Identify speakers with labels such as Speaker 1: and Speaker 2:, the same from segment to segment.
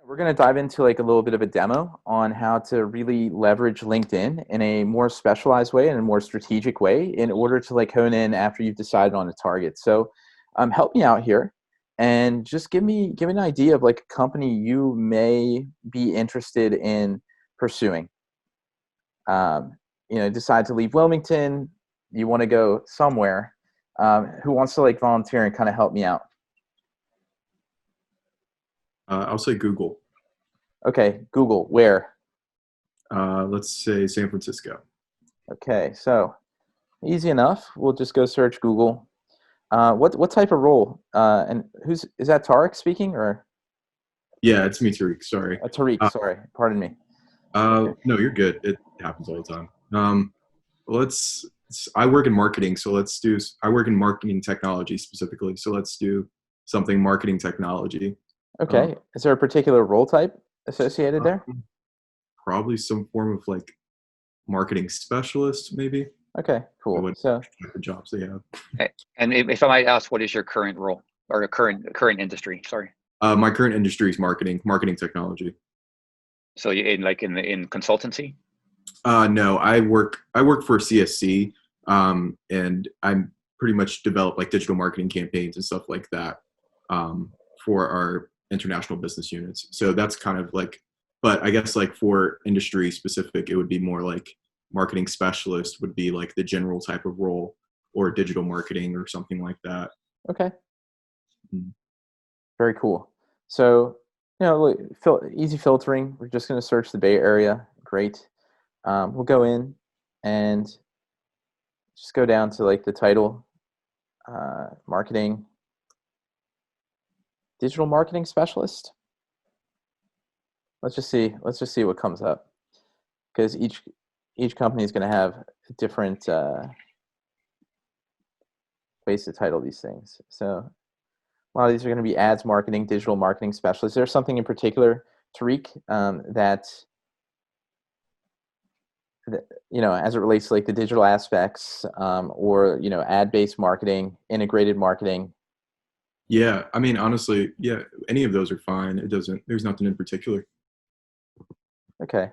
Speaker 1: We're going to dive into like a little bit of a demo on how to really leverage LinkedIn in a more specialized way and a more strategic way in order to like hone in after you've decided on a target. So, help me out here and just give me an idea of like a company you may be interested in pursuing. Um, decide to leave Wilmington, you want to go somewhere. Who wants to like volunteer and kind of help me out?
Speaker 2: I'll say Google.
Speaker 1: Okay, Google, where?
Speaker 2: Let's say San Francisco.
Speaker 1: Okay, so easy enough. We'll just go search Google. What type of role? And who's is that Tarek speaking or
Speaker 2: Yeah, it's me, Tariq. Sorry.
Speaker 1: Tariq?
Speaker 2: Uh,
Speaker 1: Sorry, pardon me. Okay.
Speaker 2: no, you're good. It happens all the time. Let's. I work in marketing, so let's do. I work in marketing technology specifically, so let's do something marketing technology. Um,
Speaker 1: Okay. Is there a particular role type associated there?
Speaker 2: um, Probably some form of like marketing specialist, maybe.
Speaker 1: Okay, cool.
Speaker 2: What
Speaker 1: So
Speaker 2: type of jobs they have?
Speaker 3: And if I might ask, what is your current role or your current industry? Sorry.
Speaker 2: My current industry is marketing technology.
Speaker 3: So you in consultancy?
Speaker 2: No, I work for CSC, and I'm pretty much develop like digital marketing campaigns and stuff like that for our international business units. So that's kind of like, but I guess like for industry specific, it would be more like marketing specialist would be like the general type of role, or digital marketing or something like that.
Speaker 1: okay,
Speaker 2: Mm.
Speaker 1: very cool. So look, easy filtering. We're just going to search the Bay Area. Great. We'll go in and just go down to like the title, marketing, digital marketing specialist. Let's just see what comes up because each company is going to have different ways to title these things. So a lot of these are going to be ads marketing, digital marketing specialist. Is there something in particular, Tariq, that as it relates to like the digital aspects, or ad-based marketing, integrated marketing?
Speaker 2: Yeah, I mean honestly, yeah, any of those are fine. It doesn't. There's nothing in particular.
Speaker 1: Okay,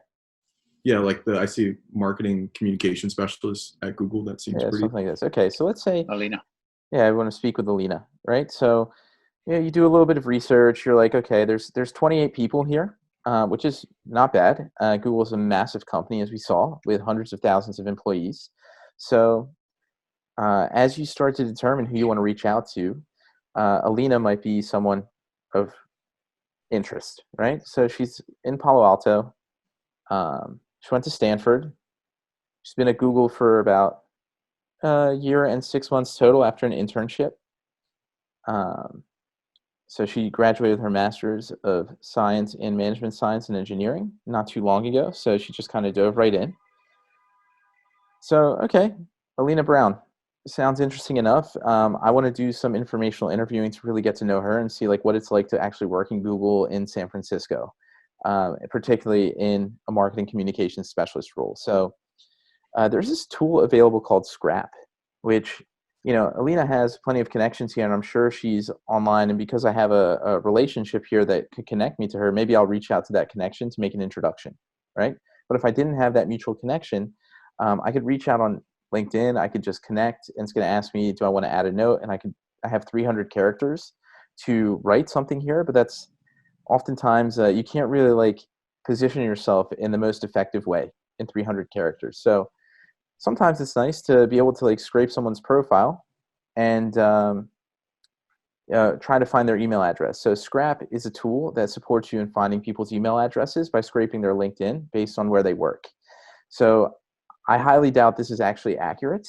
Speaker 2: Yeah, like the I see marketing communication specialist at Google. That seems
Speaker 1: yeah,
Speaker 2: pretty.
Speaker 1: something like this. Okay, so let's say,
Speaker 3: Alina.
Speaker 1: yeah, I want to speak with Alina, right? So yeah, you do a little bit of research. You're like, okay, there's 28 people here, which is not bad. Google is a massive company, as we saw, with hundreds of thousands of employees. So as you start to determine who you want to reach out to, Alina might be someone of interest, right? So she's in Palo Alto. She went to Stanford. She's been at Google for about a year and 6 months total after an internship. Um, So she graduated with her master's of science in management science and engineering not too long ago. So she just kind of dove right in. So, okay, Alina Brown sounds interesting enough. I want to do some informational interviewing to really get to know her and see like what it's like to actually work in Google in San Francisco, particularly in a marketing communications specialist role. So there's this tool available called Scrap, which Alina has plenty of connections here, and I'm sure she's online. And because I have a relationship here that could connect me to her, maybe I'll reach out to that connection to make an introduction, right? But if I didn't have that mutual connection, I could reach out on LinkedIn. I could just connect, and it's going to ask me, do I want to add a note? And I have 300 characters to write something here, but that's oftentimes you can't really like position yourself in the most effective way in 300 characters. So sometimes it's nice to be able to like scrape someone's profile and try to find their email address. So Scrap is a tool that supports you in finding people's email addresses by scraping their LinkedIn based on where they work. So I highly doubt this is actually accurate.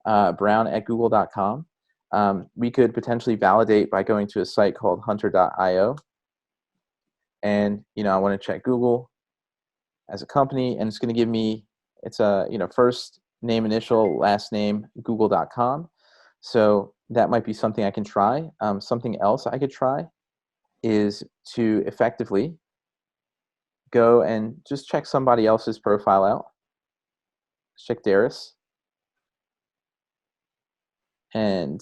Speaker 1: Brown at google.com. We could potentially validate by going to a site called hunter.io. And, I want to check Google as a company, and it's going to give me, it's a, first name, initial, last name, google.com. So that might be something I can try. Something else I could try is to effectively go and just check somebody else's profile out. Check Darius and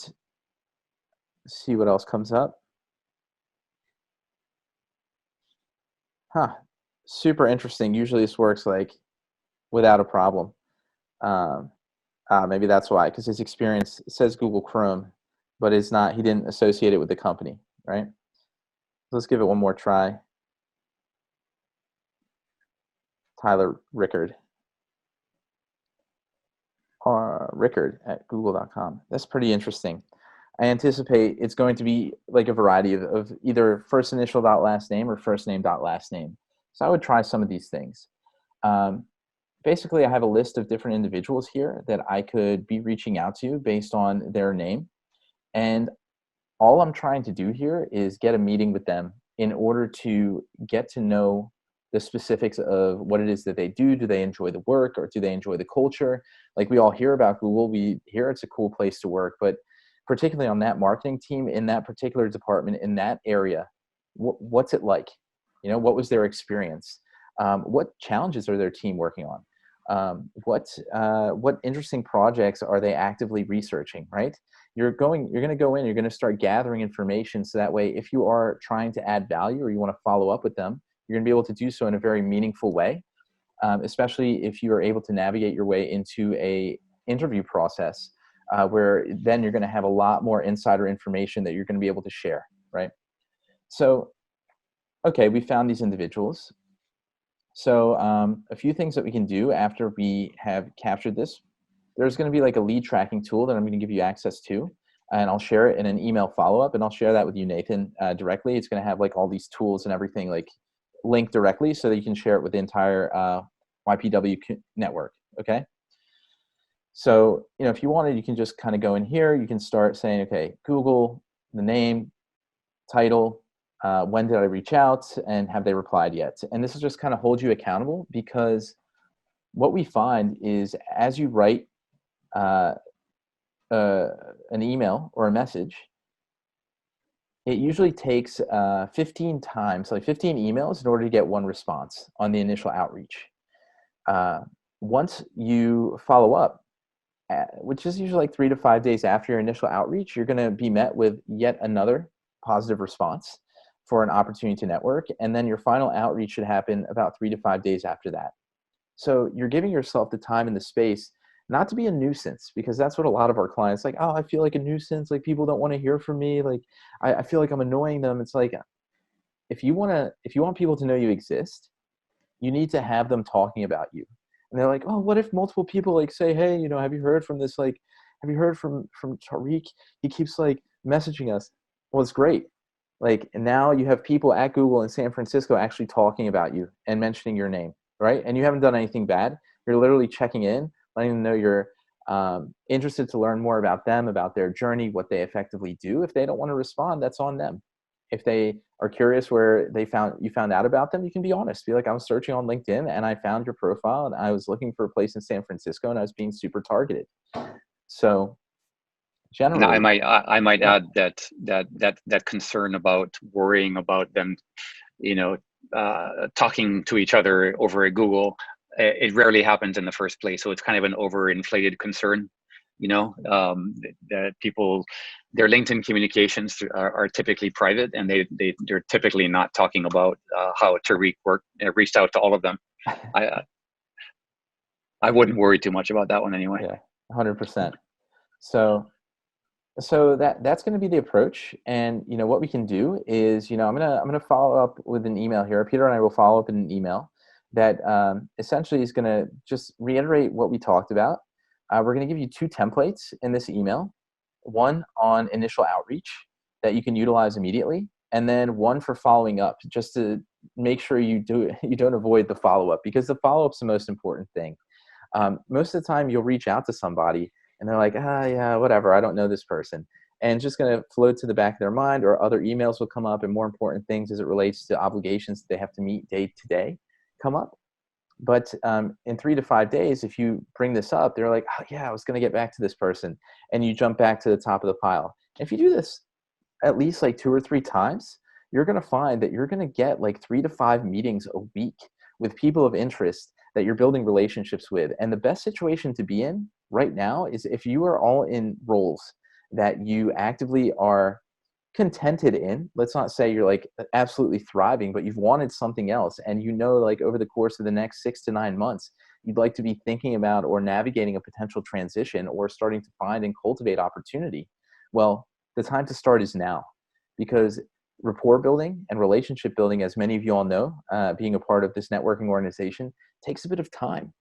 Speaker 1: see what else comes up. Huh. Super interesting. Usually this works like without a problem. Um, maybe that's why, because his experience says Google Chrome, but it's not. He didn't associate it with the company, right? Let's give it one more try. Tyler Rickard. Or Rickard at google.com. That's pretty interesting. I anticipate it's going to be like a variety of either first initial dot last name or first name dot last name. So I would try some of these things. Um, Basically, I have a list of different individuals here that I could be reaching out to based on their name. And all I'm trying to do here is get a meeting with them in order to get to know the specifics of what it is that they do. Do they enjoy the work, or do they enjoy the culture? Like, we all hear about Google, we hear it's a cool place to work, but particularly on that marketing team, in that particular department, in that area, what's it like? What was their experience? What challenges are their team working on? What interesting projects are they actively researching, right? You're going to go in, you're going to start gathering information, so that way if you are trying to add value or you want to follow up with them, you're going to be able to do so in a very meaningful way, especially if you are able to navigate your way into a interview process, where then you're going to have a lot more insider information that you're going to be able to share, right? So, okay, we found these individuals. So a few things that we can do after we have captured this. There's going to be like a lead tracking tool that I'm going to give you access to, and I'll share it in an email follow-up, and I'll share that with you, Nathan, directly. It's going to have like all these tools and everything like linked directly, so that you can share it with the entire YPW network, okay? So, if you wanted, you can just kind of go in here. You can start saying, okay, Google, the name, title, when did I reach out, and have they replied yet? And this will just kind of hold you accountable, because what we find is as you write an email or a message, it usually takes 15 times, like 15 emails in order to get one response on the initial outreach. Once you follow up, which is usually like 3 to 5 days after your initial outreach, you're going to be met with yet another positive response for an opportunity to network. And then your final outreach should happen about 3 to 5 days after that. So you're giving yourself the time and the space not to be a nuisance, because that's what a lot of our clients like, oh, I feel like a nuisance. Like, people don't want to hear from me. Like, I feel like I'm annoying them. It's like, if you want people to know you exist, you need to have them talking about you. And they're like, oh, what if multiple people like say, hey, have you heard from this? Like, have you heard from Tariq? He keeps like messaging us. Well, it's great. Like, now you have people at Google in San Francisco actually talking about you and mentioning your name, right? And you haven't done anything bad. You're literally checking in, letting them know you're interested to learn more about them, about their journey, what they effectively do. If they don't want to respond, that's on them. If they are curious where you found out about them, you can be honest. Be like, I was searching on LinkedIn and I found your profile and I was looking for a place in San Francisco and I was being super targeted. So
Speaker 3: Now,
Speaker 1: generally,
Speaker 3: I might
Speaker 1: yeah.
Speaker 3: add that concern about worrying about them, talking to each other over at Google. It rarely happens in the first place, so it's kind of an overinflated concern. That people, their LinkedIn communications are typically private, and they're typically not talking about how Tariq reached out to all of them. I wouldn't worry too much about that one anyway.
Speaker 1: Yeah, 100%. So that's going to be the approach. And what we can do is, I'm gonna follow up with an email here. Peter and I will follow up in an email that essentially is going to just reiterate what we talked about. We're going to give you 2 templates in this email, one on initial outreach that you can utilize immediately, and then one for following up, just to make sure you don't avoid the follow-up, because the follow-up's the most important thing. Most of the time you'll reach out to somebody and they're like, yeah, whatever, I don't know this person. And it's just going to float to the back of their mind, or other emails will come up and more important things as it relates to obligations that they have to meet day to day come up. But in 3 to 5 days, if you bring this up, they're like, oh, yeah, I was going to get back to this person. And you jump back to the top of the pile. If you do this at least like 2 or 3 times, you're going to find that you're going to get like 3 to 5 meetings a week with people of interest that you're building relationships with. And the best situation to be in right now is if you are all in roles that you actively are contented in, let's not say you're like absolutely thriving, but you've wanted something else. And you know, like over the course of the next 6 to 9 months, you'd like to be thinking about or navigating a potential transition or starting to find and cultivate opportunity. Well, the time to start is now, because rapport building and relationship building, as many of you all know, being a part of this networking organization, takes a bit of time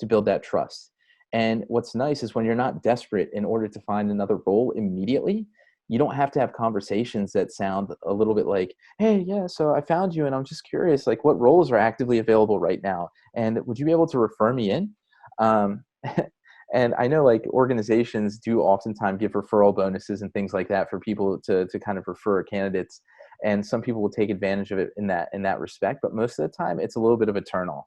Speaker 1: to build that trust. And what's nice is when you're not desperate in order to find another role immediately, you don't have to have conversations that sound a little bit like, hey, yeah, so I found you and I'm just curious, like what roles are actively available right now? And would you be able to refer me in? Um, and I know like organizations do oftentimes give referral bonuses and things like that for people to kind of refer candidates. And some people will take advantage of it in that respect, but most of the time it's a little bit of a turnoff.